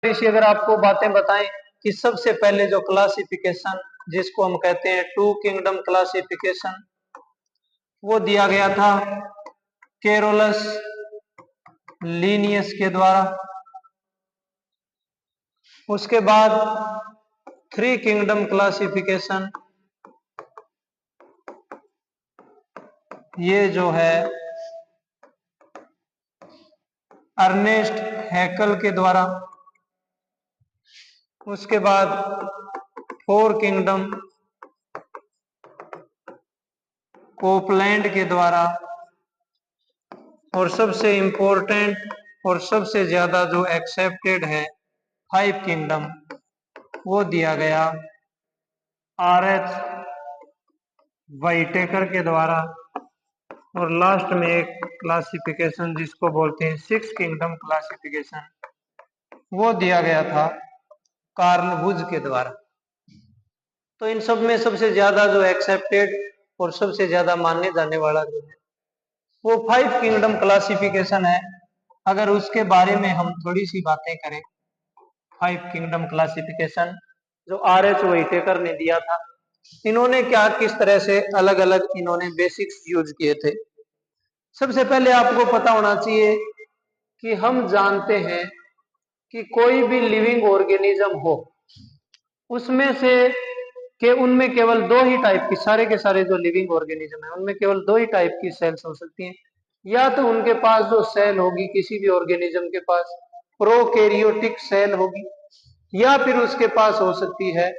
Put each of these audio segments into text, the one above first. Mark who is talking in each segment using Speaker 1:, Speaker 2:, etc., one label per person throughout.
Speaker 1: इसी अगर आपको बातें बताएं कि सबसे पहले जो क्लासिफिकेशन जिसको हम कहते हैं टू किंगडम क्लासिफिकेशन वो दिया गया था कैरोलस लीनियस के द्वारा। उसके बाद थ्री किंगडम क्लासिफिकेशन ये जो है अर्नेस्ट हैकल के द्वारा। उसके बाद फोर किंगडम कोपलैंड के द्वारा। और सबसे इंपॉर्टेंट और सबसे ज्यादा जो एक्सेप्टेड है फाइव किंगडम वो दिया गया आर.एच. व्हाइटेकर के द्वारा। और लास्ट में एक क्लासिफिकेशन जिसको बोलते हैं सिक्स किंगडम क्लासिफिकेशन वो दिया गया था कार्ल वुज के द्वारा। तो इन सब में सबसे ज्यादा जो एक्सेप्टेड और सबसे ज्यादा मानने जाने वाला जो है वो फाइव किंगडम क्लासिफिकेशन है। अगर उसके बारे में हम थोड़ी सी बातें करें, फाइव किंगडम क्लासिफिकेशन जो आर.एच. व्हाइटेकर ने दिया था, इन्होंने क्या किस तरह से अलग अलग इन्होंने बेसिक्स यूज किए थे। सबसे पहले आपको पता होना चाहिए कि हम जानते हैं कि कोई भी लिविंग ऑर्गेनिज्म हो उसमें से कि उनमें केवल दो ही टाइप की, सारे के सारे जो लिविंग ऑर्गेनिज्म है उनमें केवल दो ही टाइप की सेल्स हो सकती हैं। या तो उनके पास जो सेल होगी किसी भी ऑर्गेनिज्म के पास प्रोकैरियोटिक सेल होगी, या फिर उसके पास हो सकती है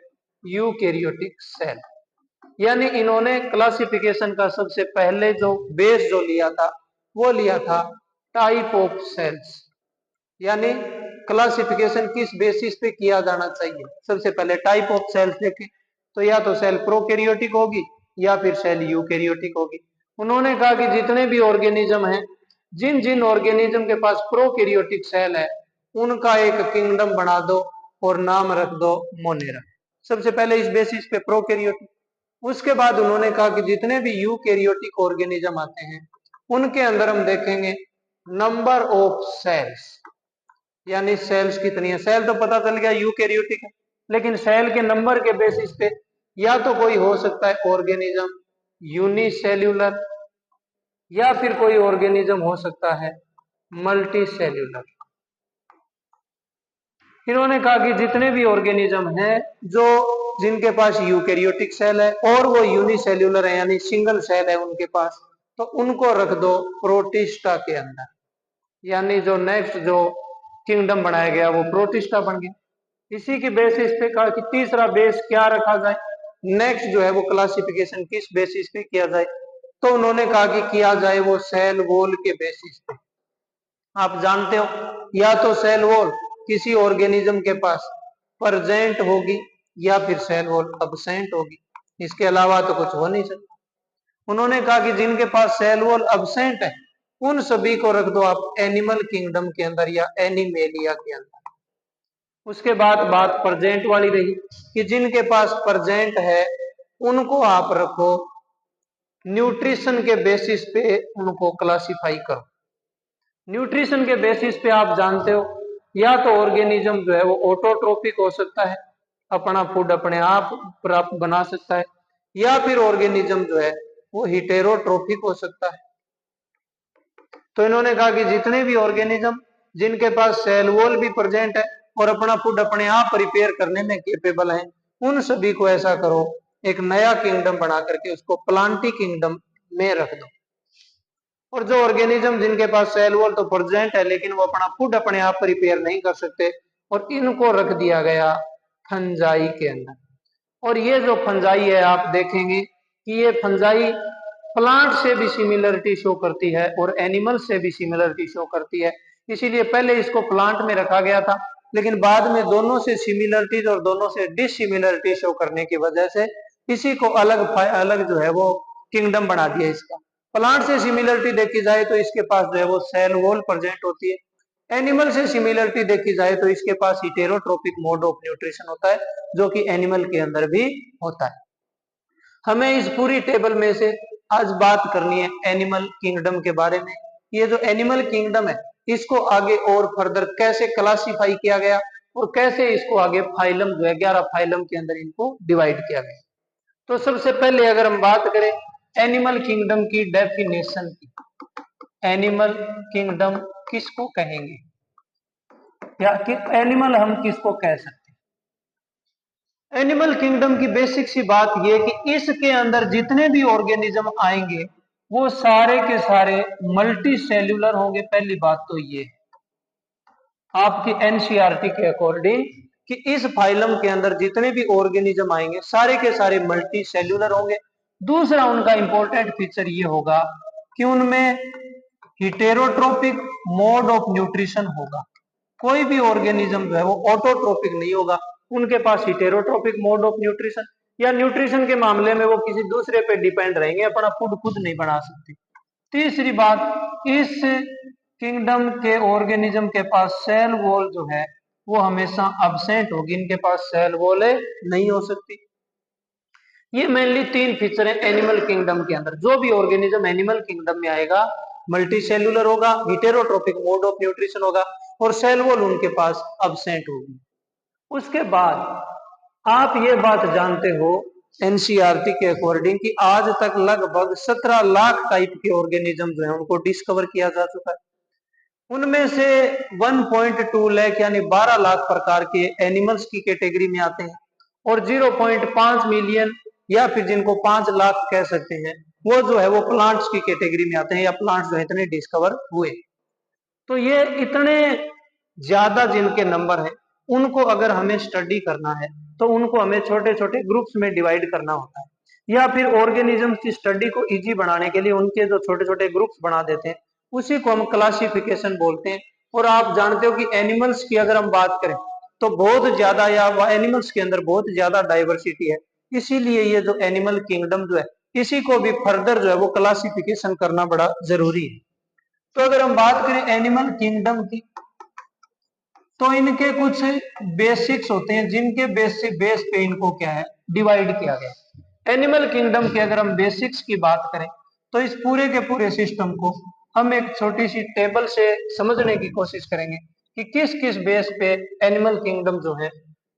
Speaker 1: यूकैरियोटिक सेल। यानी इन्होंने क्लासिफिकेशन का सबसे पहले जो बेस जो लिया था वो लिया था टाइप ऑफ सेल्स। यानी क्लासिफिकेशन किस बेसिस पे किया जाना चाहिए, सबसे पहले टाइप ऑफ सेल्स देखें तो या तो सेल प्रोकैरियोटिक होगी या फिर सेल यूकैरियोटिक होगी। उन्होंने कहा कि जितने भी ऑर्गेनिज्म हैं, जिन जिन ऑर्गेनिज्म के पास प्रोकैरियोटिक सेल है उनका एक किंगडम बना दो और नाम रख दो मोनेरा। सबसे पहले इस बेसिस पे प्रोकैरियोटिक। उसके बाद उन्होंने कहा कि जितने भी यूकैरियोटिक ऑर्गेनिज्म आते हैं उनके अंदर हम देखेंगे नंबर ऑफ सेल्स, यानी सेल्स कितनी है। सेल तो पता चल गया यूकैरियोटिक है, लेकिन सेल के नंबर के बेसिस पे या तो कोई हो सकता है ऑर्गेनिज्म यूनिसेल्यूलर या फिर कोई ऑर्गेनिज्म हो सकता है मल्टी सेल्यूलर। इन्होंने कहा कि जितने भी ऑर्गेनिज्म हैं जो जिनके पास यूकैरियोटिक सेल है और वो यूनिसेल्यूलर है यानी सिंगल सेल है उनके पास, तो उनको रख दो प्रोटिस्टा के अंदर। यानी जो नेक्स्ट जो किंगडम बनाया गया वो प्रोटिस्टा बन गया। इसी की बेसिस पे कहा कि तीसरा बेस क्या रखा जाए, नेक्स्ट जो है वो क्लासिफिकेशन किस बेसिस पे किया जाए, तो उन्होंने कहा कि किया जाए वो सेल वॉल के बेसिस पे। आप जानते हो या तो सेल वॉल किसी ऑर्गेनिज्म के पास प्रेजेंट होगी या फिर सेल वॉल अब्सेंट होगी, इसके अलावा तो कुछ हो नहीं सकता। उन्होंने कहा कि जिनके पास सेल वॉल अब्सेंट है उन सभी को रख दो आप एनिमल किंगडम के अंदर या एनिमेलिया के अंदर। उसके बाद बात प्रेजेंट वाली रही कि जिनके पास प्रेजेंट है उनको आप रखो न्यूट्रिशन के बेसिस पे, उनको क्लासिफाई करो। न्यूट्रिशन के बेसिस पे आप जानते हो या तो ऑर्गेनिज्म जो है वो ऑटोट्रोपिक हो सकता है, अपना फूड अपने आप प्राप्त बना सकता है, या फिर ऑर्गेनिज्म जो है वो हिटेरोट्रोपिक हो सकता है। तो इन्होंने कहा कि जितने भी ऑर्गेनिज्म जिनके पास सेल वॉल भी प्रेजेंट है और अपना फूड अपने आप प्रिपेयर करने में कैपेबल है उन सभी को ऐसा करो एक नया किंगडम बना करके उसको प्लांटी किंगडम में रख दो। और जो ऑर्गेनिज्म जिनके पास सेल वॉल तो प्रेजेंट है लेकिन वो अपना फूड अपने आप प्रिपेयर नहीं कर सकते और इनको रख दिया गया फंजाई के अंदर। और ये जो फंजाई है आप देखेंगे कि ये फंजाई प्लांट से भी सिमिलरिटी शो करती है और एनिमल से भी सिमिलरिटी शो करती है, इसीलिए पहले इसको प्लांट में रखा गया था, लेकिन बाद में दोनों से सिमिलरिटीज और दोनों से डिसिमिलरिटी शो करने की वजह से इसी को अलग अलग जो है वो किंगडम बना दिया इसका। प्लांट से सिमिलरिटी देखी जाए तो इसके पास जो है वो सेल वॉल प्रेजेंट होती है, एनिमल से सिमिलरिटी देखी जाए तो इसके पास हिटेरोट्रोपिक मोड ऑफ न्यूट्रिशन होता है जो कि एनिमल के अंदर भी होता है। हमें इस पूरी टेबल में से आज बात करनी है एनिमल किंगडम के बारे में। ये जो एनिमल किंगडम है इसको आगे और फर्दर कैसे क्लासिफाई किया गया और कैसे इसको आगे फाइलम जो है 11 फाइलम के अंदर इनको डिवाइड किया गया। तो सबसे पहले अगर हम बात करें एनिमल किंगडम की डेफिनेशन की, एनिमल किंगडम किसको कहेंगे या कि एनिमल हम किसको कह सकते हैं। एनिमल किंगडम की बेसिक सी बात यह कि इसके अंदर जितने भी ऑर्गेनिज्म आएंगे वो सारे के सारे मल्टी सेल्यूलर होंगे। पहली बात तो ये आपकी एनसीईआरटी के अकॉर्डिंग कि इस फाइलम के अंदर जितने भी ऑर्गेनिज्म आएंगे सारे के सारे मल्टी सेल्यूलर होंगे। दूसरा उनका इंपॉर्टेंट फीचर ये होगा कि उनमें हिटेरोट्रोपिक मोड ऑफ न्यूट्रिशन होगा। कोई भी ऑर्गेनिज्म जो है वो ऑटोट्रोपिक नहीं होगा, उनके पास हिटेरोट्रोपिक मोड ऑफ न्यूट्रिशन या न्यूट्रिशन के मामले में वो किसी दूसरे पे डिपेंड रहेंगे, अपना फूड खुद नहीं बना सकते। तीसरी बात, इस किंगडम के ऑर्गेनिज्म के पास सेल वॉल जो है वो हमेशा अब्सेंट होगी, इनके पास सेल वॉल नहीं हो सकती। ये मेनली 3 फीचर है एनिमल किंगडम के अंदर। जो भी ऑर्गेनिज्म एनिमल किंगडम में आएगा मल्टी सेल्यूलर होगा, हिटेरोट्रोपिक मोड ऑफ न्यूट्रिशन होगा और सेल वॉल उनके पास अब्सेंट होगी। उसके बाद आप ये बात जानते हो एनसीईआरटी के अकॉर्डिंग कि आज तक लगभग 17 लाख टाइप के ऑर्गेनिज्म जो है उनको डिस्कवर किया जा चुका है। उनमें से 1.2 लाख यानी 12 लाख प्रकार के एनिमल्स की कैटेगरी में आते हैं और 0.5 मिलियन या फिर जिनको 5 लाख कह सकते हैं वो जो है वो प्लांट्स की कैटेगरी में आते हैं या प्लांट्स जो है इतने डिस्कवर हुए। तो ये इतने ज्यादा जिनके नंबर है उनको अगर हमें स्टडी करना है तो उनको हमें छोटे छोटे ग्रुप्स में डिवाइड करना होता है या फिर ऑर्गेनिज्म की स्टडी को इजी बनाने के लिए उनके जो छोटे छोटे ग्रुप्स बना देते हैं उसी को हम क्लासिफिकेशन बोलते हैं। और आप जानते हो कि एनिमल्स की अगर हम बात करें तो बहुत ज्यादा या एनिमल्स के अंदर बहुत ज्यादा डाइवर्सिटी है, इसीलिए ये जो एनिमल किंगडम जो है इसी को भी फर्दर जो है वो क्लासिफिकेशन करना बड़ा जरूरी है। तो अगर हम बात करें एनिमल किंगडम की तो इनके कुछ बेसिक्स होते हैं जिनके बेस पे इनको क्या है डिवाइड किया गया। एनिमल किंगडम के अगर हम बेसिक्स की बात करें तो इस पूरे के पूरे सिस्टम को हम एक छोटी सी टेबल से समझने की कोशिश करेंगे कि किस किस बेस पे एनिमल किंगडम जो है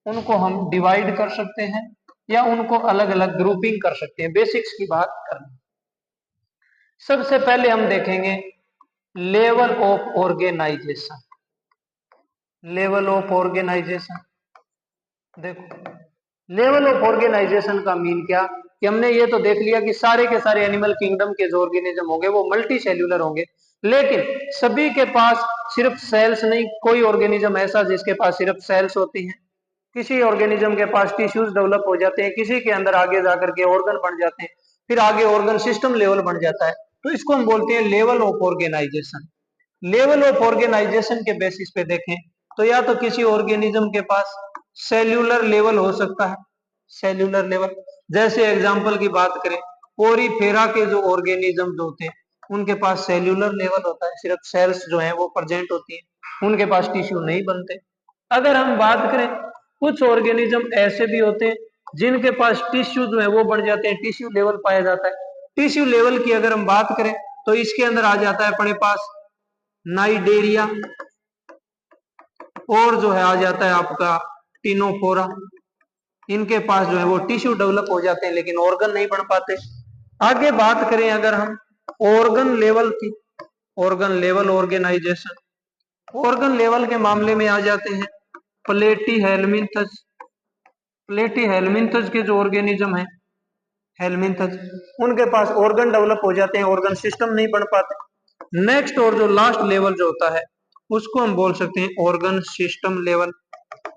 Speaker 1: उनको हम डिवाइड कर सकते हैं या उनको अलग अलग ग्रुपिंग कर सकते हैं। बेसिक्स की बात करें सबसे पहले हम देखेंगे level of organisation. Level of organisation देखो, लेवल ऑफ ऑर्गेनाइजेशन का मीन क्या कि हमने ये तो देख लिया कि सारे के सारे एनिमल किंगडम के जो ऑर्गेनिज्म होंगे वो मल्टी सेल्यूलर होंगे, लेकिन सभी के पास सिर्फ सेल्स नहीं, कोई ऑर्गेनिज्म ऐसा जिसके पास सिर्फ सेल्स होती हैं, किसी ऑर्गेनिज्म के पास टिश्यूज डेवलप हो जाते हैं, किसी के अंदर आगे जाकर के ऑर्गन बन जाते हैं, फिर आगे ऑर्गन सिस्टम लेवल बन जाता है। तो इसको हम बोलते हैं level of organisation. Level of organisation के बेसिस पे देखें तो या तो किसी ऑर्गेनिज्म के पास सेल्यूलर लेवल हो सकता है, सेल्यूलर लेवल। जैसे एग्जांपल की बात करें पोरीफेरा के जो ऑर्गेनिज्म जो होते हैं उनके पास सेल्यूलर लेवल होता है, सिर्फ सेल्स जो है वो प्रेजेंट होती है, उनके पास टिश्यू नहीं बनते। अगर हम बात करें कुछ ऑर्गेनिज्म ऐसे भी होते हैं जिनके पास टिश्यू जो है वो बढ़ जाते हैं, टिश्यू लेवल पाया जाता है। टिश्यू लेवल की अगर हम बात करें तो इसके अंदर आ जाता है अपने पास नाइडेरिया और जो है आ जाता है आपका टिनोफोरा। इनके पास जो है वो टिश्यू डेवलप हो जाते हैं लेकिन ऑर्गन नहीं बन पाते। आगे बात करें अगर हम ऑर्गन लेवल की, organ level organisation, organ level के मामले में आ जाते हैं प्लेटीहेल्मिन्थस। प्लेटीहेल्मिन्थस के जो ऑर्गेनिज्म है हेल्मिन्थस, उनके पास ऑर्गन डेवलप हो जाते हैं, ऑर्गन सिस्टम नहीं बन पाते। नेक्स्ट और जो लास्ट लेवल जो होता है उसको हम बोल सकते हैं ऑर्गन सिस्टम लेवल।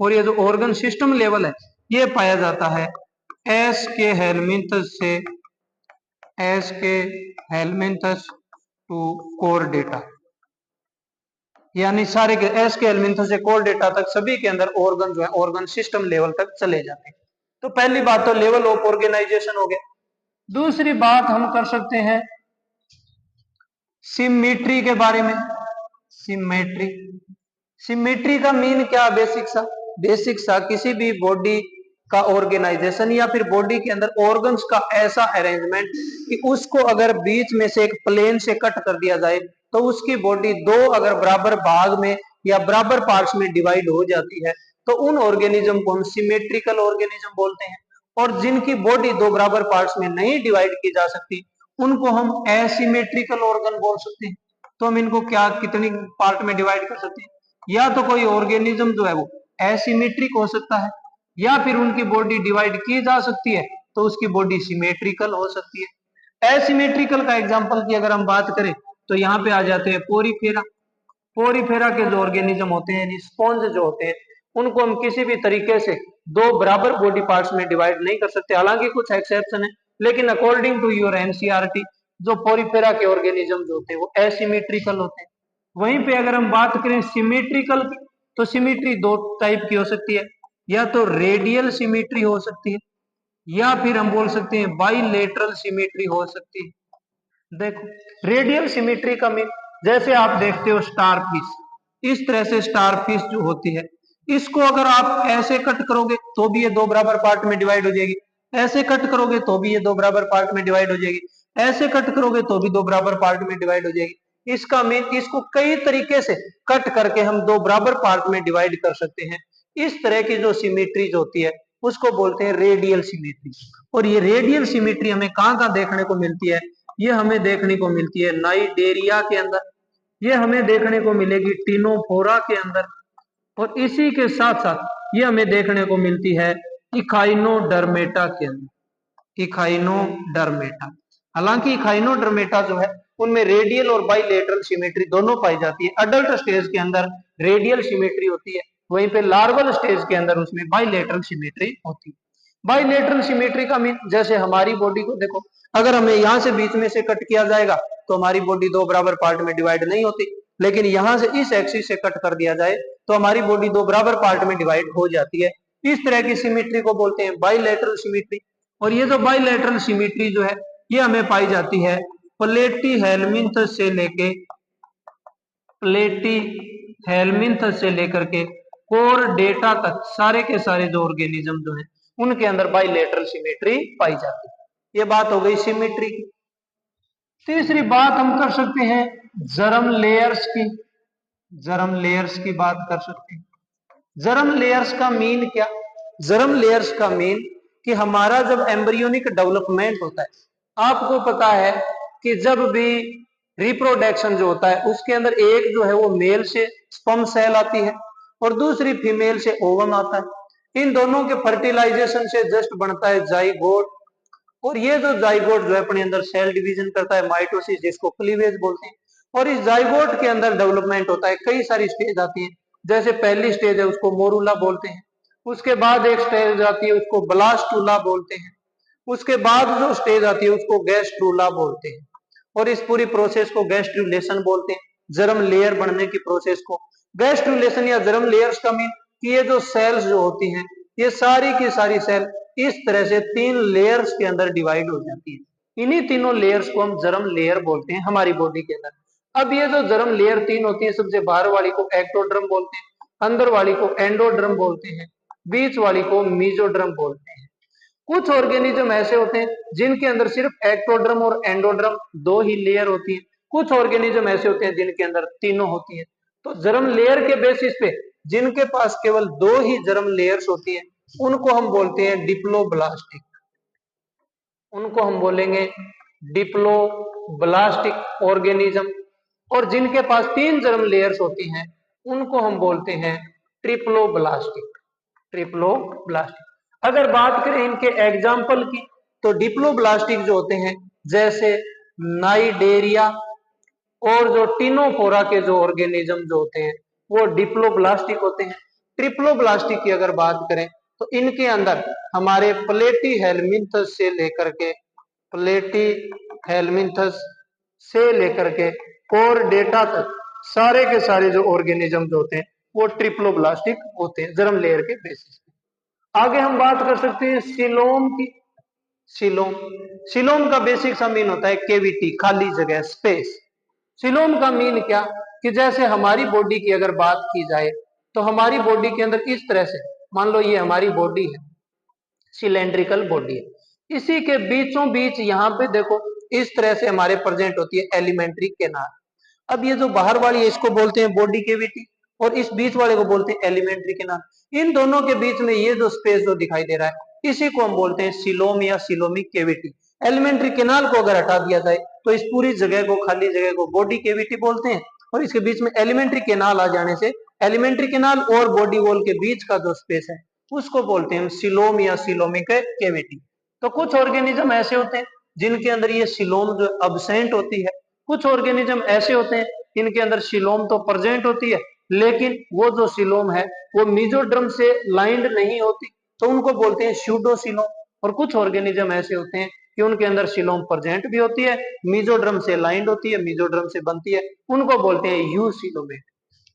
Speaker 1: और ये जो ऑर्गन सिस्टम लेवल है ये पाया जाता है एस के हेल्मिन्थस से एस के हेल्मिन्थस टू कोर डेटा, यानी सारे के एस के हेल्मिन्थस से कोर डेटा तक सभी के अंदर ऑर्गन जो है ऑर्गन सिस्टम लेवल तक चले जाते हैं। तो पहली बात तो लेवल ऑफ ऑर्गेनाइजेशन हो गया। दूसरी बात हम कर सकते हैं सिमेट्री के बारे में। सिमेट्री, सिमेट्री का मीन क्या? बेसिक सा किसी भी बॉडी का ऑर्गेनाइजेशन या फिर बॉडी के अंदर ऑर्गन्स का ऐसा अरेंजमेंट कि उसको अगर बीच में से एक प्लेन से कट कर दिया जाए तो उसकी बॉडी दो अगर बराबर भाग में या बराबर पार्ट्स में डिवाइड हो जाती है तो उन ऑर्गेनिज्म को हम सिमेट्रिकल ऑर्गेनिज्म बोलते हैं। और जिनकी बॉडी दो बराबर पार्ट्स में नहीं डिवाइड की जा सकती उनको हम एसिमेट्रिकल ऑर्गन बोल सकते हैं। तो हम इनको क्या कितनी पार्ट में डिवाइड कर सकते हैं, या तो कोई ऑर्गेनिज्म जो है वो एसिमेट्रिक हो सकता है, या फिर उनकी बॉडी डिवाइड की जा सकती है तो उसकी बॉडी सिमेट्रिकल हो सकती है। एसिमेट्रिकल का एग्जांपल की अगर हम बात करें तो यहाँ पे आ जाते हैं पोरीफेरा। पोरीफेरा के जो ऑर्गेनिज्म होते हैं यानी स्पॉन्ज जो होते हैं उनको हम किसी भी तरीके से दो बराबर बॉडी पार्ट्स में डिवाइड नहीं कर सकते, हालांकि कुछ एक्सेप्शन है, लेकिन अकॉर्डिंग टू योर एनसीईआरटी जो पोरीफेरा के ऑर्गेनिज्म जो होते हैं वो एसिमेट्रिकल होते हैं। वहीं पे अगर हम बात करें सिमेट्रिकल की, तो सिमेट्री दो टाइप की हो सकती है, या तो रेडियल सिमेट्री हो सकती है या फिर हम बोल सकते हैं बाइलेटरल सिमेट्री हो सकती है। देखो रेडियल सिमेट्री का मीन, जैसे आप देखते हो स्टार फिश, इस तरह से स्टार फिश जो होती है इसको अगर आप ऐसे कट करोगे तो भी ये दो बराबर पार्ट में डिवाइड हो जाएगी, ऐसे कट करोगे तो भी ये दो बराबर पार्ट में डिवाइड हो जाएगी, ऐसे कट करोगे तो भी दो बराबर पार्ट में डिवाइड हो जाएगी। इसका मीन इसको कई तरीके से कट करके हम दो बराबर पार्ट में डिवाइड कर सकते हैं। इस तरह की जो सिमेट्रीज होती है उसको बोलते हैं रेडियल सिमेट्री। और ये रेडियल सिमेट्री हमें कहाँ कहाँ देखने को मिलती है, ये हमें देखने को मिलती है नाइडेरिया के अंदर, ये हमें देखने को मिलेगी टिनोफोरा के अंदर, और इसी के साथ साथ ये हमें देखने को मिलती है इखाइनोडर्मेटा के अंदर, इखाइनोडर्मेटा। हालांकि इखाइनोडर्मेटा जो है उनमें रेडियल और बाइलेटरल सिमेट्री दोनों पाई जाती है। अडल्ट स्टेज के अंदर रेडियल सिमेट्री होती है, वहीं पे लार्वल स्टेज के अंदर उसमें बाइलेटरल सिमेट्री होती है। बाइलेटरल सिमेट्री का मीन, जैसे हमारी बॉडी को देखो, अगर हमें यहाँ से बीच में से कट किया जाएगा तो हमारी बॉडी दो बराबर पार्ट में डिवाइड नहीं होती, लेकिन यहाँ से इस एक्सिस से कट कर दिया जाए तो हमारी बॉडी दो बराबर पार्ट में डिवाइड हो जाती है। इस तरह की सिमेट्री को बोलते हैं बाइलेटरल सिमेट्री। और ये जो बाइलेटरल सिमेट्री जो है ये हमें पाई जाती है प्लेटीहेल्मिन्थस से लेकर के कोरडेटा तक, सारे के सारे जो ऑर्गेनिज्म जो है उनके अंदर बाइलेटरल सिमेट्री पाई जाती है। ये बात हो गई सिमेट्री की। तीसरी बात हम कर सकते हैं जर्म लेयर्स की, जर्म लेयर्स की बात कर सकते हैं। जर्म लेयर्स का मीन क्या, जर्म लेयर्स का मीन कि हमारा जब एम्ब्रियोनिक डेवलपमेंट होता है, आपको पता है कि जब भी रिप्रोडक्शन जो होता है उसके अंदर एक जो है वो मेल से स्पर्म सेल आती है और दूसरी फीमेल से ओवम आता है। इन दोनों के फर्टिलाइजेशन से जस्ट बनता है जाइगोट, और ये जो जाइगोट जो है अपने अंदर सेल डिवीजन करता है माइटोसिस, जिसको क्लीवेज बोलते हैं। और इस जाइगोट के अंदर डेवलपमेंट होता है, कई सारी स्टेज आती है, जैसे पहली स्टेज है उसको मोरूला बोलते हैं, उसके बाद एक स्टेज आती है उसको ब्लास्टूला बोलते हैं, उसके बाद जो स्टेज आती है उसको गैस्ट्रूला बोलते हैं, और इस पूरी प्रोसेस को गैस्ट्रुलेशन बोलते हैं, जर्म लेयर बनने की प्रोसेस को। गैस्ट्रुलेशन या जर्म लेयर्स का मीन कि ये जो सेल्स जो होती हैं ये सारी की सारी सेल इस तरह से तीन लेयर्स के अंदर डिवाइड हो जाती है। इन्हीं तीनों लेयर्स को हम जर्म लेयर बोलते हैं हमारी बॉडी के अंदर। अब ये जो जर्म लेयर तीन होती है, सबसे बाहर वाली को एक्टोड्रम बोलते हैं, अंदर वाली को एंडोड्रम बोलते हैं, बीच वाली को मीजोड्रम बोलते हैं। कुछ ऑर्गेनिज्म ऐसे होते हैं जिनके अंदर सिर्फ एक्टोड्रम और एंडोड्रम दो ही लेयर होती है, कुछ ऑर्गेनिज्म ऐसे होते हैं जिनके अंदर तीनों होती है। तो जर्म लेयर के बेसिस पे जिनके पास केवल दो ही जर्म लेयर्स होती है उनको हम बोलते हैं डिप्लोब्लास्टिक, उनको हम बोलेंगे डिप्लोब्लास्टिक ऑर्गेनिज्म। और जिनके पास तीन जर्म लेयर्स होती हैं उनको हम बोलते हैं ट्रिप्लोब्लास्टिक, ट्रिप्लोब्लास्टिक। अगर बात करें इनके एग्जाम्पल की तो डिप्लोब्लास्टिक जो होते हैं जैसे नाइडेरिया और जो टिनोफोरा के जो ऑर्गेनिज्म जो होते हैं वो डिप्लोब्लास्टिक होते हैं। ट्रिप्लोब्लास्टिक की अगर बात करें तो इनके अंदर हमारे प्लेटीहेल्मिन्थस से लेकर के कोरडेटा तक सारे के सारे जो ऑर्गेनिज्म जो होते हैं वो ट्रिप्लोब्लास्टिक होते हैं जर्म लेयर के बेसिस पे। आगे हम बात कर सकते हैं सिलोम की। सिलोम का बेसिक सा मीन होता है केविटी, खाली जगह, स्पेस। सिलोम का मीन क्या कि जैसे हमारी बॉडी की अगर बात की जाए तो हमारी बॉडी के अंदर इस तरह से, मान लो ये हमारी बॉडी है, सिलेंड्रिकल बॉडी है, इसी के बीचों बीच यहाँ पे देखो इस तरह से हमारे प्रेजेंट होती है एलिमेंट्री कैनाल। अब ये जो बाहर वाली है इसको बोलते हैं बॉडी कैविटी, और इस बीच वाले को बोलते हैं एलिमेंट्री केनाल। इन दोनों के बीच में ये जो स्पेस जो दिखाई दे रहा है इसी को हम बोलते हैं सीलोम या सीलोमिक कैविटी। एलिमेंट्री केनाल को अगर हटा दिया जाए तो इस पूरी जगह को, खाली जगह को बॉडी कैविटी बोलते हैं, और इसके बीच में एलिमेंट्री केनाल आ जाने से एलिमेंट्री केनाल और बॉडी वॉल के बीच का जो स्पेस है उसको बोलते हैं सीलोम या सीलोमिक कैविटी। तो कुछ ऑर्गेनिज्म ऐसे होते हैं जिनके अंदर ये सीलोम जो अब्सेंट होती है, कुछ ऑर्गेनिज्म ऐसे होते हैं इनके अंदर सीलोम तो प्रेजेंट होती है लेकिन वो जो सीलोम है वो मेसोडर्म से लाइंड नहीं होती, तो उनको बोलते हैं स्यूडोसीलोम। और कुछ ऑर्गेनिज्म ऐसे होते हैं कि उनके अंदर सीलोम प्रेजेंट भी होती है, मेसोडर्म से लाइंड होती है, मेसोडर्म से बनती है, उनको बोलते हैं यूसीलोमेट।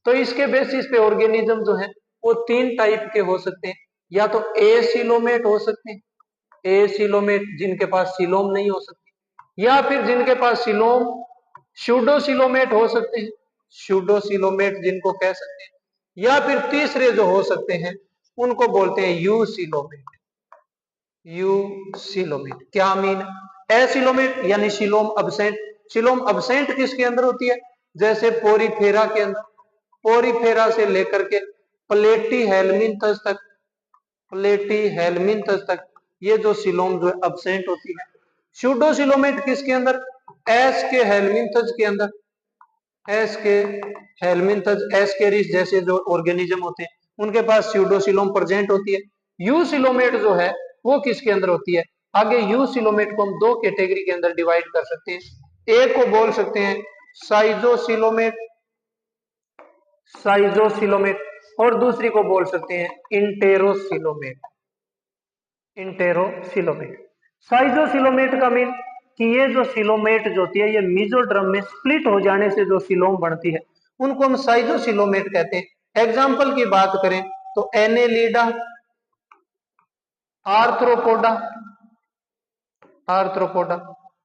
Speaker 1: तो इसके बेसिस पे ऑर्गेनिज्म जो है वो तीन टाइप के हो सकते हैं, या तो एसिलोमेट हो सकते हैं, एसिलोमेट जिनके पास सीलोम नहीं हो सकती, या फिर जिनके पास सीलोम स्यूडोसीलोमेट हो सकते हैं, स्यूडोसीलोमेट जिनको कह सकते हैं, या फिर तीसरे जो हो सकते हैं उनको बोलते हैं यूसीलोमेट। यूसीलोमेट क्या मीन? एसिलोमेट यानी सीलोम अब्सेंट। सीलोम अब्सेंट किसके अंदर होती है? जैसे पोरीफेरा के अंदर, पोरीफेरा से लेकर के प्लेटीहेल्मिन्थस तक, प्लेटीहेल्मिन्थस तक ये जो सीलोम जो अब्सेंट होती है। स्यूडोसीलोमेट किसके अंदर? एस के हेल्मिन्थस के अंदर, एस के हेल्मिन्थस, एस्केरिस जैसे जो ऑर्गेनिज्म होते हैं उनके पास स्यूडोसीलोम प्रेजेंट होती है। यूसीलोमेट जो है वो किसके अंदर होती है? आगे यूसीलोमेट को हम दो कैटेगरी के अंदर डिवाइड कर सकते हैं। एक को बोल सकते हैं साइजोसीलोमेट, साइजोसीलोमेट, और दूसरी को बोल सकते हैं इंटेरोसीलोमेट, इंटेरोसीलोमेट। साइजोसीलोमेट का मीन कि ये जो सीलोमेट जो होती है ये मेसोडर्म में स्प्लिट हो जाने से जो सीलोम बनती है उनको हम साइजोसीलोमेट कहते हैं। एग्जाम्पल की बात करें तो Annelida, Arthropoda, Arthropoda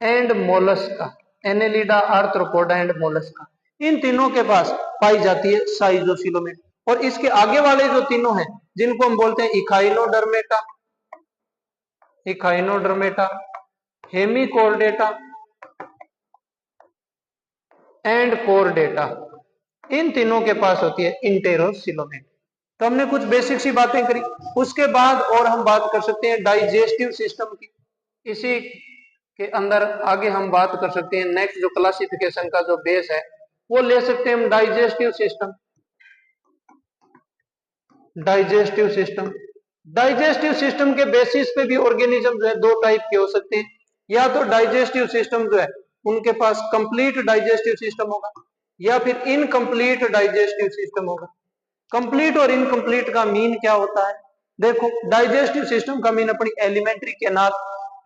Speaker 1: and Mollusca, Annelida, Arthropoda and Mollusca, इन तीनों के पास पाई जाती है साइजोसीलोमेट। और इसके आगे वाले जो तीनों हैं जिनको हम बोलते हैं इकाइनोडर्मेटा, इकाइनोडर्मेटा, हेमिकोर्डेटा एंड कोर्डेटा, इन तीनों के पास होती है इंटेरोसीलोमेट। तो हमने कुछ बेसिक सी बातें करी, उसके बाद और हम बात कर सकते हैं डाइजेस्टिव सिस्टम की। इसी के अंदर आगे हम बात कर सकते हैं, नेक्स्ट जो क्लासिफिकेशन का जो बेस है वो ले सकते हैं हम digestive system. Digestive system, digestive system के बेसिस पे भी ऑर्गेनिज्म जो है दो टाइप के हो सकते हैं, या तो डाइजेस्टिव सिस्टम जो है उनके पास कंप्लीट डाइजेस्टिव सिस्टम होगा या फिर इनकम्प्लीट डाइजेस्टिव सिस्टम होगा। कंप्लीट और इनकम्प्लीट का मीन क्या होता है? देखो, डाइजेस्टिव सिस्टम का मीन अपनी एलिमेंट्री केनाल,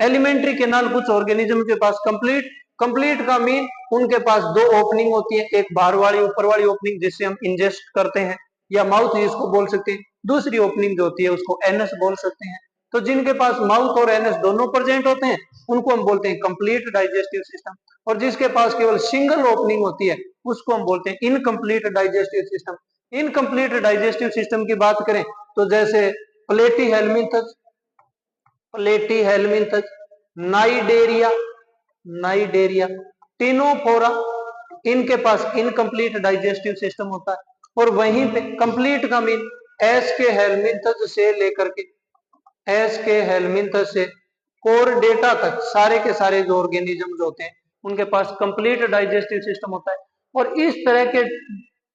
Speaker 1: एलिमेंट्री केनाल कुछ ऑर्गेनिज्म के पास कंप्लीट, कंप्लीट का मीन उनके पास दो ओपनिंग होती है, एक बाहर वाली ऊपर वाली ओपनिंग जिससे हम इंजेस्ट करते हैं या माउथ जिसको बोल सकते हैं, दूसरी ओपनिंग जो होती है उसको एनस बोल सकते हैं। तो जिनके पास माउथ और एनस दोनों प्रेजेंट होते हैं उनको हम बोलते हैं कंप्लीट डाइजेस्टिव सिस्टम, और जिसके पास केवल सिंगल ओपनिंग होती है उसको हम बोलते हैं incomplete digestive system. Incomplete digestive system की बात करें तो जैसे Platyhelminthes, Platyhelminthes, Cnidaria, Cnidaria, Ctenophora, इनके पास इनकम्प्लीट डाइजेस्टिव सिस्टम होता है। और वहीं पे कंप्लीट का मीन एस के हेल्मिन्थस से लेकर के, एस के हेल्मिन्थस से कोरडेटा तक सारे के सारे जो ऑर्गेनिज्म जो होते हैं उनके पास कंप्लीट डाइजेस्टिव सिस्टम होता है। और इस तरह के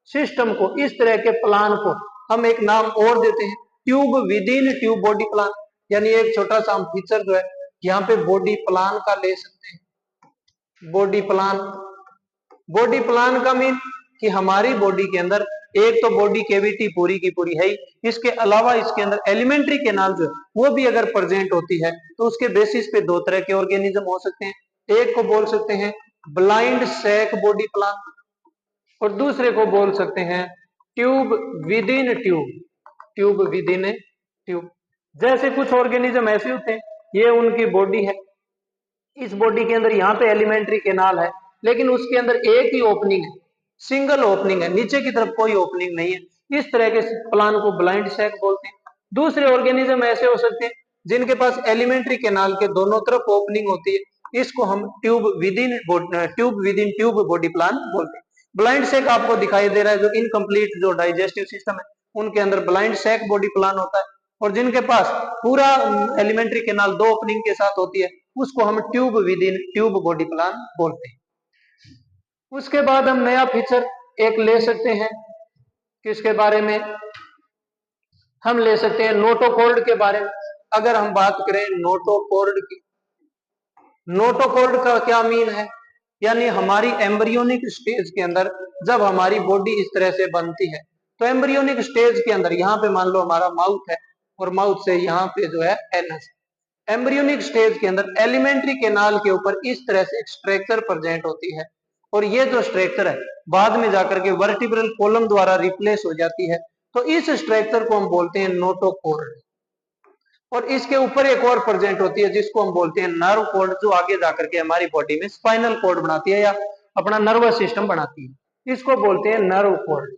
Speaker 1: सिस्टम को, इस तरह के प्लान को हम एक नाम और देते हैं, tube with in tube body plan. यानी एक छोटा सा हम फीचर जो है यहाँ पे बॉडी प्लान का ले सकते हैं। बॉडी प्लान, बॉडी प्लान का मीन कि हमारी बॉडी के अंदर एक तो बॉडी कैविटी पूरी की पूरी है ही, इसके अलावा इसके अंदर एलिमेंट्री केनाल जो है वो भी अगर प्रेजेंट होती है तो उसके बेसिस पे दो तरह के ऑर्गेनिज्म हो सकते हैं। एक को बोल सकते हैं ब्लाइंड सैक बॉडी प्लान और दूसरे को बोल सकते हैं tube with in tube, tube with in tube. जैसे कुछ ऑर्गेनिज्म ऐसे होते हैं, ये उनकी बॉडी है, इस बॉडी के अंदर यहाँ पे एलिमेंट्री केनाल है लेकिन उसके अंदर एक ही ओपनिंग है, सिंगल ओपनिंग है, नीचे की तरफ कोई ओपनिंग नहीं है। इस तरह के प्लान को ब्लाइंड सैक बोलते हैं। दूसरे ऑर्गेनिज्म ऐसे हो सकते हैं जिनके पास एलिमेंट्री केनाल के दोनों तरफ ओपनिंग होती है, इसको हम tube with in tube body plan बोलते हैं। ब्लाइंड सैक आपको दिखाई दे रहा है, जो इनकम्प्लीट जो डाइजेस्टिव सिस्टम है उनके अंदर ब्लाइंड सैक बॉडी प्लान होता है, और जिनके पास पूरा एलिमेंट्री केनाल 2 ओपनिंग के साथ होती है उसको हम tube with in tube body plan बोलते हैं। उसके बाद हम नया फीचर एक ले सकते हैं, किसके बारे में हम ले सकते हैं, नोटोकॉर्ड के बारे में। अगर हम बात करें नोटोकॉर्ड की, नोटोकॉर्ड का क्या मीन है, यानी हमारी एम्ब्रियोनिक स्टेज के अंदर जब हमारी बॉडी इस तरह से बनती है, तो एम्ब्रियोनिक स्टेज के अंदर यहाँ पे मान लो हमारा माउथ है और माउथ से यहाँ पे जो है एनस, एम्ब्रियोनिक स्टेज के अंदर एलिमेंट्री केनाल के ऊपर इस तरह से एक स्ट्रक्चर प्रेजेंट होती है, और ये जो स्ट्रक्चर है बाद में जाकर के वर्टिब्रल कॉलम द्वारा रिप्लेस हो जाती है, तो इस स्ट्रक्चर को हम बोलते हैं नोटोकॉर्ड। और इसके ऊपर एक और प्रेजेंट होती है जिसको हम बोलते हैं नर्व कॉर्ड, जो आगे जाकर के हमारी बॉडी में स्पाइनल कॉर्ड बनाती है या अपना नर्वस सिस्टम बनाती है, इसको बोलते हैं नर्व कॉर्ड।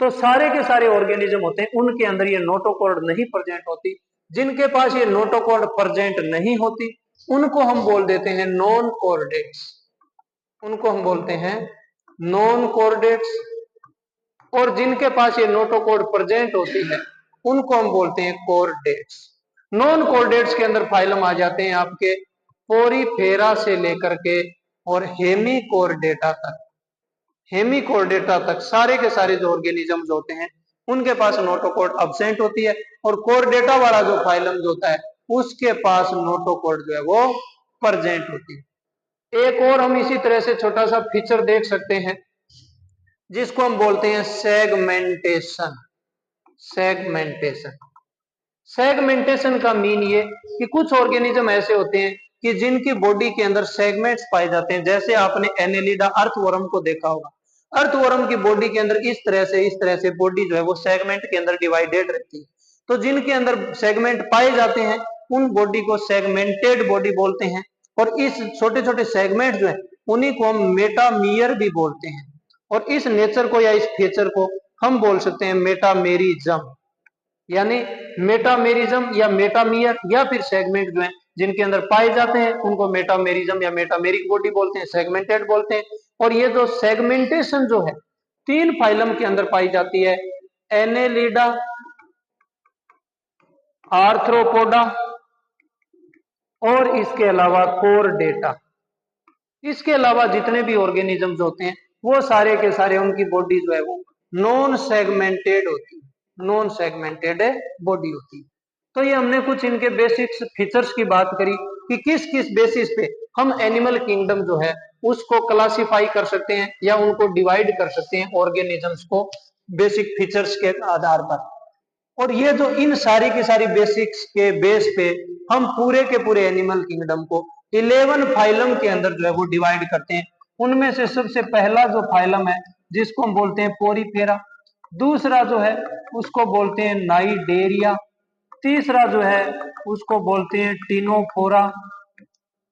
Speaker 1: तो सारे के सारे ऑर्गेनिज्म होते हैं उनके अंदर ये नोटोकॉर्ड नहीं प्रेजेंट होती, जिनके पास ये नोटोकॉर्ड प्रेजेंट नहीं होती उनको हम बोल देते हैं नॉन कॉर्डेट्स, उनको हम बोलते हैं नॉन कॉर्डेट्स। और जिनके पास ये नोटोकॉर्ड प्रेजेंट होती है उनको हम बोलते हैं कॉर्डेट्स। नॉन कॉर्डेट्स के अंदर फाइलम आ जाते हैं आपके पोरीफेरा से लेकर के और हेमिकॉर्डेटा तक, हेमिकॉर्डेटा तक सारे के सारे जो ऑर्गेनिजम्स होते हैं उनके पास नोटोकॉर्ड अब्सेंट होती है, और कॉर्डेटा वाला जो फाइलम जो होता है उसके पास नोटोकॉर्ड जो है वो प्रेजेंट होती है। एक और हम इसी तरह से छोटा सा फीचर देख सकते हैं जिसको हम बोलते हैं सेगमेंटेशन। सेगमेंटेशन, सेगमेंटेशन का मीन ये कि कुछ ऑर्गेनिज्म ऐसे होते हैं कि जिनकी बॉडी के अंदर सेगमेंट्स पाए जाते हैं, जैसे आपने एनेलिडा अर्थवर्म को देखा होगा, अर्थवर्म की बॉडी के अंदर इस तरह से बॉडी जो है वो सेगमेंट के अंदर डिवाइडेड रहती है। तो जिनके अंदर सेगमेंट पाए जाते हैं उन बॉडी को सेगमेंटेड बॉडी बोलते हैं, और इस छोटे छोटे सेगमेंट जो है उन्हीं को हम मेटामियर भी बोलते हैं, और इस नेचर को या इस फीचर को हम बोल सकते हैं मेटामेरिज्म, यानी मेटामेरिज्म या मेटामियर या फिर सेगमेंट जो है जिनके अंदर पाए जाते हैं उनको मेटामेरिज्म या मेटामेरिक बॉडी बोलते हैं, सेगमेंटेड बोलते हैं। और ये जो सेगमेंटेशन जो है 3 फाइलम के अंदर पाई जाती है, एनेलिडा, आर्थ्रोपोडा और इसके अलावा कॉर्डेटा। इसके अलावा जितने भी ऑर्गेनिजम्स होते हैं वो सारे के सारे उनकी बॉडी जो है वो नॉन सेगमेंटेड होती है, नॉन सेगमेंटेड बॉडी होती है। तो ये हमने कुछ इनके बेसिक्स फीचर्स की बात करी कि किस किस बेसिस पे हम एनिमल किंगडम जो है उसको क्लासिफाई कर सकते हैं या उनको डिवाइड कर सकते हैं ऑर्गेनिजम्स को बेसिक फीचर्स के आधार पर। और ये जो इन सारी की सारी बेसिक्स के बेस पे हम पूरे के पूरे एनिमल किंगडम को 11 फाइलम के अंदर जो है वो डिवाइड करते हैं। उनमें से सबसे पहला जो फाइलम है जिसको हम बोलते हैं पोरीफेरा, दूसरा जो है उसको बोलते हैं नाइडेरिया, तीसरा जो है उसको बोलते हैं टिनोफोरा,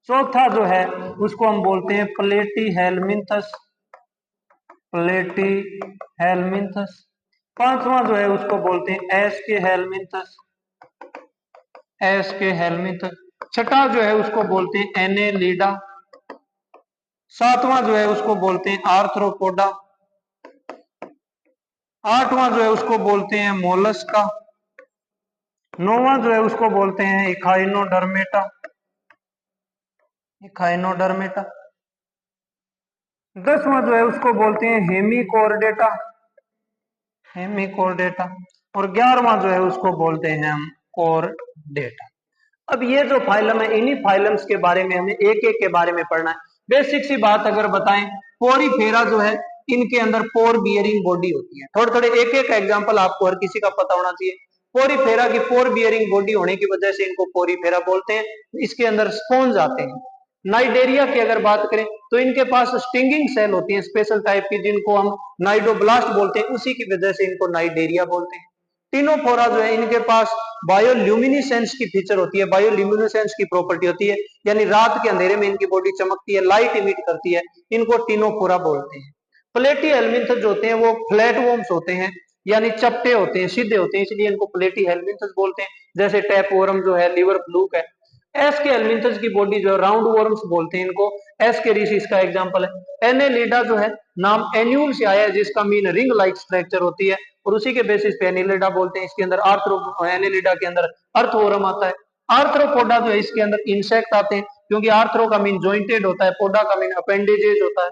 Speaker 1: चौथा जो है उसको हम बोलते हैं प्लेटीहेल्मिन्थस, प्लेटीहेल्मिन्थस, पांचवा जो है उसको बोलते हैं एस्केहेल्मिन्थस, एस्केहेल्मिन्थस, छठा जो है उसको बोलते हैं एनेलिडा, सातवां जो है उसको बोलते हैं आर्थ्रोपोडा, आठवां जो है उसको बोलते हैं मोलस्का, नौवां जो है उसको बोलते हैं इखाइनोडर्मेटा, इखाइनोडर्मेटा, 10वां जो है उसको बोलते हैं हेमिकॉर्डेटा, हेमिकॉर्डेटा, और 11वां जो है उसको बोलते हैं हम कॉर्डेटा। अब ये जो फाइलम है इन्हीं फाइलम्स के बारे में हमें एक एक के बारे में पढ़ना है। बेसिक सी बात अगर बताएं, पोरीफेरा जो है इनके अंदर पोर बियरिंग बॉडी होती है। थोड़े थोड़े एक एक एग्जांपल आपको हर किसी का पता होना चाहिए। पोरीफेरा की पोर बियरिंग बॉडी होने की वजह से इनको पोरीफेरा बोलते हैं। इसके अंदर स्पॉन्ज आते हैं। नाइडेरिया की अगर बात करें तो इनके पास स्टिंगिंग सेल होती है स्पेशल टाइप की, जिनको हम नाइडोब्लास्ट बोलते हैं, उसी की वजह से इनको नाइडेरिया बोलते हैं। टिनोफोरा जो है इनके पास बायोल्यूमिनेसेंस की फीचर होती है, बायोल्यूमिनेसेंस की प्रॉपर्टी होती है, यानी रात के अंधेरे में इनकी बॉडी चमकती है, लाइट इमिट करती है, इनको टिनोफोरा बोलते हैं। प्लेटीहेल्मिन्थस जो होते हैं वो फ्लैटवर्म्स होते हैं, यानी चपटे होते हैं, सीधे होते हैं, इसलिए इनको प्लेटीहेल्मिन्थस बोलते हैं। जैसे टैपवर्म जो है, लिवर फ्लूक है। एस्केहेल्मिन्थस की बॉडी जो राउंड वर्म्स बोलते हैं इनको, एस्केरिसिस का एग्जांपल है। एनेलिडा जो है नाम एन्यूल से आया है, जिसका मीन रिंग लाइक स्ट्रक्चर होती है, और उसी के बेसिस पे एनेलिडा बोलते हैं। इसके अंदर एनेलिडा के अंदर अर्थवोरम आता है। आर्थ्रोपोडा जो है इसके अंदर इंसेक्ट आते हैं, क्योंकि आर्थ्रो का मीन जॉइंटेड होता है, पोडा का मीन अपेंडेजेज होता है।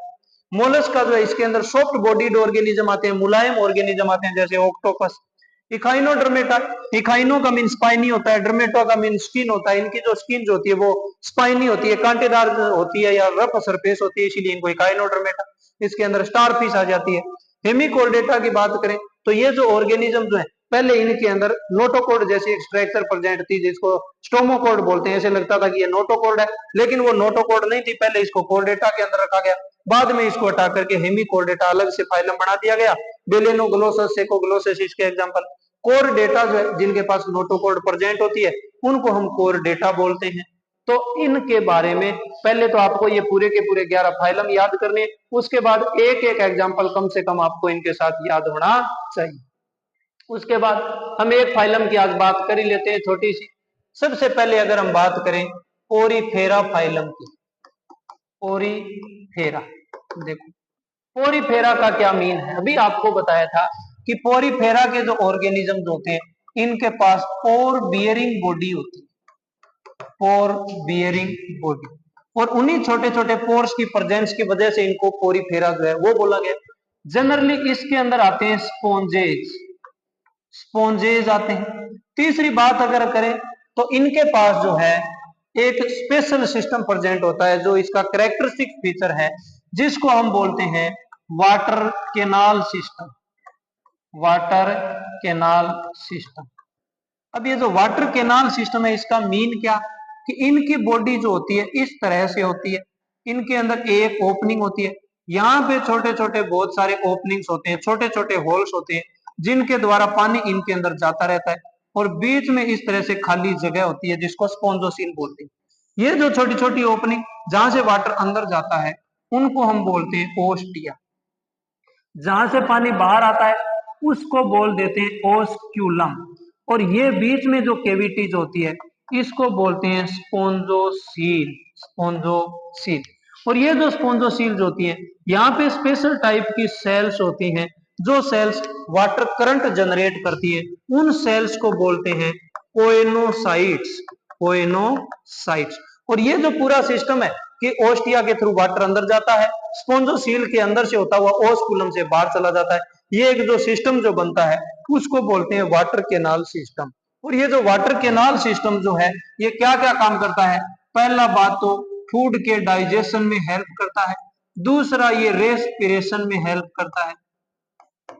Speaker 1: मोलस्क का जो है इसके अंदर सॉफ्ट बॉडीड ऑर्गेनिज्म आते हैं, मुलायम ऑर्गेनिज्म आते हैं, जैसे ऑक्टोपस। इकाइनोडर्मेटा, इकाइनो का मीन स्पाइनी होता है, डर्मेटो का मीन स्किन होता है। इनकी जो स्किन जो होती है वो स्पाइनी होती है, कांटेदार होती है या रफ सरफेस होती है, इसीलिए इनको इकाइनोडर्मेटा। इसके अंदर स्टार फिश आ जाती है। हेमिकोल्डेटा की बात करें तो ये जो ऑर्गेनिज्म जो है, पहले इनके अंदर नोटोकॉर्ड जैसी एक स्ट्रक्चर प्रेजेंट थी, जिसको स्टोमोकॉर्ड बोलते हैं। ऐसे लगता था कि ये नोटोकॉर्ड है, लेकिन वो नोटोकॉर्ड नहीं थी। पहले इसको कॉर्डेटा के अंदर रखा गया, बाद में इसको हटा करके हेमिकोल्डेटा अलग से फाइलम बना दिया गया। बेलेनोग्लोसस, सेकोग्लोसस इसके एग्जांपल। कोर डेटा जो है जिनके पास नोटोकॉर्ड प्रेजेंट होती है, उनको हम कोर डेटा बोलते हैं। तो इनके बारे में पहले तो आपको ये पूरे के पूरे 11 फाइलम याद करने, उसके बाद एक एक एग्जांपल कम से कम आपको इनके साथ याद होना चाहिए। उसके बाद हम एक फाइलम की आज बात कर ही लेते हैं, छोटी सी। सबसे पहले अगर हम बात करें पोरीफेरा फाइलम की, पोरीफेरा, देखो पोरीफेरा का क्या मीन है। अभी आपको बताया था कि पोरीफेरा के जो ऑर्गेनिज्म होते हैं, इनके पास पोर बियरिंग बॉडी होती है, पोर बियरिंग बॉडी, और उन्हीं छोटे छोटे पोर्स की प्रेजेंस की वजह से इनको पोरीफेरा जो है वो बोला गया। जनरली इसके अंदर आते हैं स्पॉन्जेज, स्पॉन्जेज आते हैं। तीसरी बात अगर करें तो इनके पास जो है एक स्पेशल सिस्टम प्रेजेंट होता है, जो इसका कैरेक्टरिस्टिक फीचर है, जिसको हम बोलते हैं water canal system, water canal system. अब ये जो वाटर केनाल सिस्टम है, इसका मीन क्या कि इनकी बॉडी जो होती है इस तरह से होती है। इनके अंदर एक ओपनिंग होती है, यहाँ पे छोटे छोटे बहुत सारे ओपनिंग्स होते हैं, छोटे छोटे होल्स होते हैं, जिनके द्वारा पानी इनके अंदर जाता रहता है, और बीच में इस तरह से खाली जगह होती है, जिसको स्पॉन्जोसील बोलते हैं। ये जो छोटी छोटी ओपनिंग जहां से वाटर अंदर जाता है, उनको हम बोलते हैं ओस्टिया। जहां से पानी बाहर आता है उसको बोल देते हैं ओस्क्यूलम, और ये बीच में जो कैविटीज होती है इसको बोलते हैं स्पोंजोसील, स्पोंजोसील। और ये जो स्पोंजोसील होती है, यहाँ पे स्पेशल टाइप की सेल्स होती हैं, जो सेल्स वाटर करंट जनरेट करती है, उन सेल्स को बोलते हैं कोएनोसाइट्स, कोएनोसाइट्स। और ये जो पूरा सिस्टम है कि ओस्टिया के थ्रू वाटर अंदर जाता है, स्पोंजोसील के अंदर से होता हुआ ओस्कुलम से बाहर चला जाता है, ये एक जो सिस्टम जो बनता है उसको बोलते हैं वाटर केनाल सिस्टम। और ये जो वाटर केनाल सिस्टम जो है, ये क्या क्या काम करता है। पहला बात तो फूड के डाइजेशन में हेल्प करता है, दूसरा ये रेस्पिरेशन में हेल्प करता है,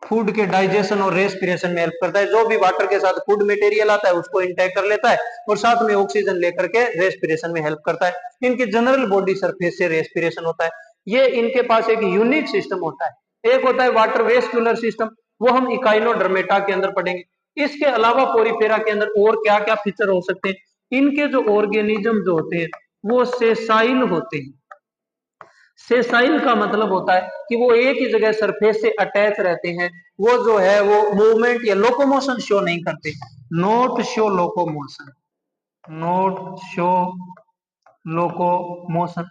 Speaker 1: फूड के डाइजेशन और रेस्पिरेशन में हेल्प करता है। जो भी वाटर के साथ फूड मटेरियल आता है उसको इंटेक कर लेता है, और साथ में ऑक्सीजन लेकर के रेस्पिरेशन में हेल्प करता है। इनकी जनरल बॉडी सरफेस से रेस्पिरेशन होता है। ये इनके पास एक यूनिक सिस्टम होता है। एक होता है वाटर वेस्कुलर सिस्टम, वो हम इकाइनोडर्मेटा के अंदर पढ़ेंगे। इसके अलावा पोरीफेरा के अंदर और क्या क्या फीचर हो सकते हैं। इनके जो ऑर्गेनिज्म जो होते हैं वो सेसाइल होते हैं। सेसाइल का मतलब होता है कि वो एक ही जगह सरफेस से अटैच रहते हैं, वो जो है वो मूवमेंट या लोकोमोशन शो नहीं करते, not show locomotion, not show locomotion.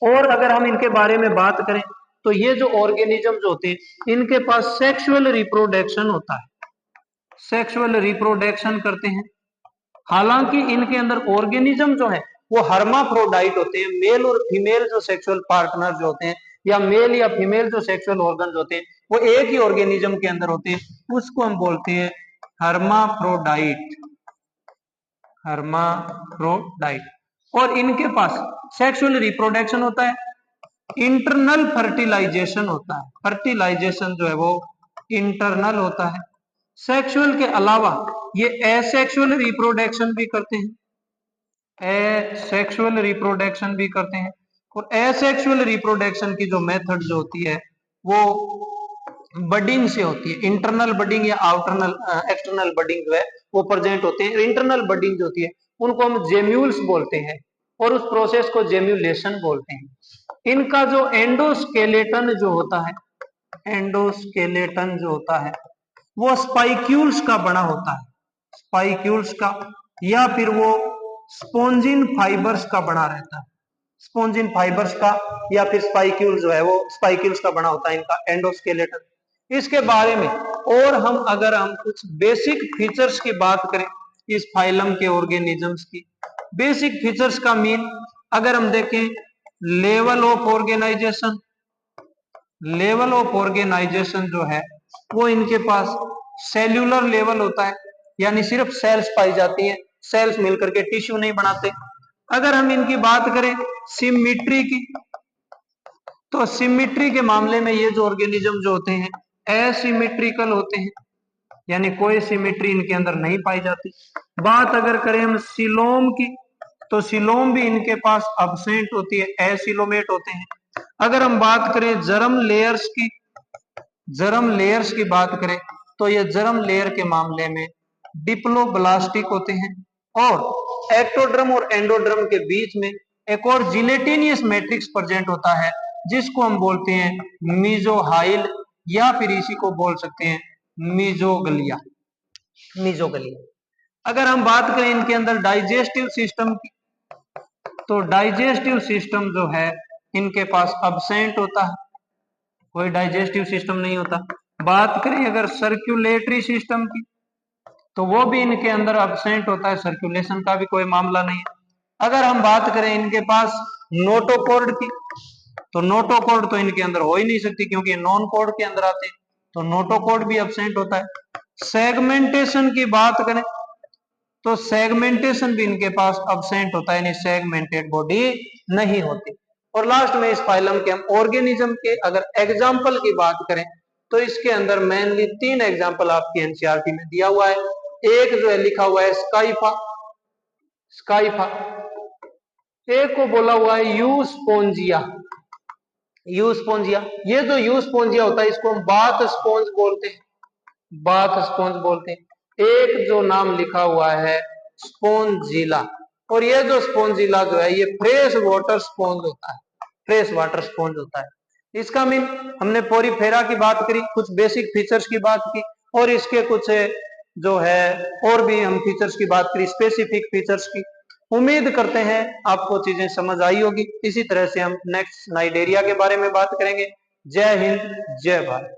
Speaker 1: और अगर हम इनके बारे में बात करें तो ये जो ऑर्गेनिज्म जो होते हैं, इनके पास सेक्सुअल रिप्रोडक्शन होता है, सेक्सुअल रिप्रोडक्शन करते हैं। हालांकि इनके अंदर ऑर्गेनिज्म जो है वो हर्माफ्रोडाइट होते हैं, मेल और फीमेल जो सेक्सुअल पार्टनर जो होते हैं, या मेल या फीमेल जो सेक्सुअल ऑर्गन होते हैं, वो एक ही ऑर्गेनिज्म के अंदर होते हैं, उसको हम बोलते हैं हर्माफ्रोडाइट, हर्माफ्रोडाइट। और इनके पास सेक्सुअल रिप्रोडक्शन होता है, इंटरनल फर्टिलाइजेशन होता है, फर्टिलाइजेशन जो है वो इंटरनल होता है। सेक्सुअल के अलावा ये एसेक्सुअल रिप्रोडक्शन भी करते हैं, एसेक्सुअल रिप्रोडक्शन भी करते हैं। और एसेक्सुअल रिप्रोडक्शन की जो मेथड जो होती है वो बडिंग से होती है, इंटरनल बडिंग या आउटरनल एक्सटर्नल बडिंग जो है वो प्रेजेंट होते हैं। इंटरनल बडिंग जो होती है उनको हम जेम्यूल्स बोलते हैं, और उस प्रोसेस को जेम्यूलेशन बोलते हैं। इनका जो एंडोस्केलेटन जो होता है, एंडोस्केलेटन जो होता है वो स्पाइक्यूल्स का बना होता है, स्पाइक्यूल्स का, या फिर वो स्पोंजिन फाइबर्स का बना रहता है, स्पोंजिन फाइबर्स का या फिर स्पाइक्यूल जो है वो स्पाइक्यूल्स का बना होता है इनका एंडोस्केलेटन। इसके बारे में और अगर हम कुछ बेसिक फीचर्स की बात करें इस फाइलम के ऑर्गेनिजम्स की, बेसिक फीचर्स का मीन अगर हम देखें level of organisation, level of organisation जो है वो इनके पास सेल्यूलर लेवल होता है, यानी सिर्फ सेल्स पाई जाती हैं, सेल्स मिलकर के टिश्यू नहीं बनाते। अगर हम इनकी बात करें सिमिट्री की, तो सिमिट्री के मामले में ये जो ऑर्गेनिज्म जो होते हैं एसिमेट्रिकल होते हैं, यानी कोई सिमिट्री इनके अंदर नहीं पाई जाती। बात अगर करें हम सिलोम की, तो सिलोम भी इनके पास अब्सेंट होती है, एसिलोमेट होते हैं। अगर हम बात करें जर्म लेयर्स की, जर्म लेयर्स की बात करें तो ये जर्म लेयर के मामले में डिप्लोब्लास्टिक होते हैं। और एक्टोड्रम और एंडोड्रम के बीच में एक और जिलेटिनियस मैट्रिक्स प्रेजेंट होता है जिसको हम बोलते हैं मीजोहाइल, या फिर इसी को बोल सकते हैं मीजोगलिया, मीजोगलिया। अगर हम बात करें इनके अंदर डाइजेस्टिव सिस्टम की, तो डाइजेस्टिव सिस्टम जो है इनके पास अब्सेंट होता है, कोई डाइजेस्टिव सिस्टम नहीं होता। बात करें अगर सर्कुलेटरी सिस्टम की, तो वो भी इनके अंदर अब्सेंट होता है, सर्कुलेशन का भी कोई मामला नहीं है। अगर हम बात करें इनके पास नोटोकॉर्ड की, तो नोटोकॉर्ड तो इनके अंदर हो ही नहीं सकती क्योंकि नॉन कॉर्ड के अंदर आते हैं, तो नोटोकॉर्ड भी अब्सेंट होता है। सेगमेंटेशन की बात करें तो सेगमेंटेशन भी इनके पास अब्सेंट होता है, यानी सेगमेंटेड बॉडी नहीं होती। और लास्ट में इस फाइलम के हम ऑर्गेनिज्म के अगर एग्जाम्पल की बात करें तो इसके अंदर मेनली 3 एग्जाम्पल आपकी एनसीईआरटी में दिया हुआ है। एक जो है लिखा हुआ है स्काइफा, स्काइफा। एक को बोला हुआ है यूस्पोंजिया, यूस्पोंजिया। ये जो यूस्पोंजिया होता है इसको हम बाथ स्पॉन्ज बोलते हैं, बाथ स्पॉन्ज बोलते हैं। एक जो नाम लिखा हुआ है स्पोंजिला, और ये जो स्पोंजिला जो है ये फ्रेश वाटर स्पॉन्ज होता है, फ्रेश वाटर स्पॉन्ज होता है। इसका मीन हमने पोरीफेरा की बात करी, कुछ बेसिक फीचर्स की बात की, और इसके कुछ जो है और भी हम फीचर्स की बात करी, स्पेसिफिक फीचर्स की। उम्मीद करते हैं आपको चीजें समझ आई होगी। इसी तरह से हम नेक्स्ट नाइडेरिया के बारे में बात करेंगे। जय हिंद, जय भारत।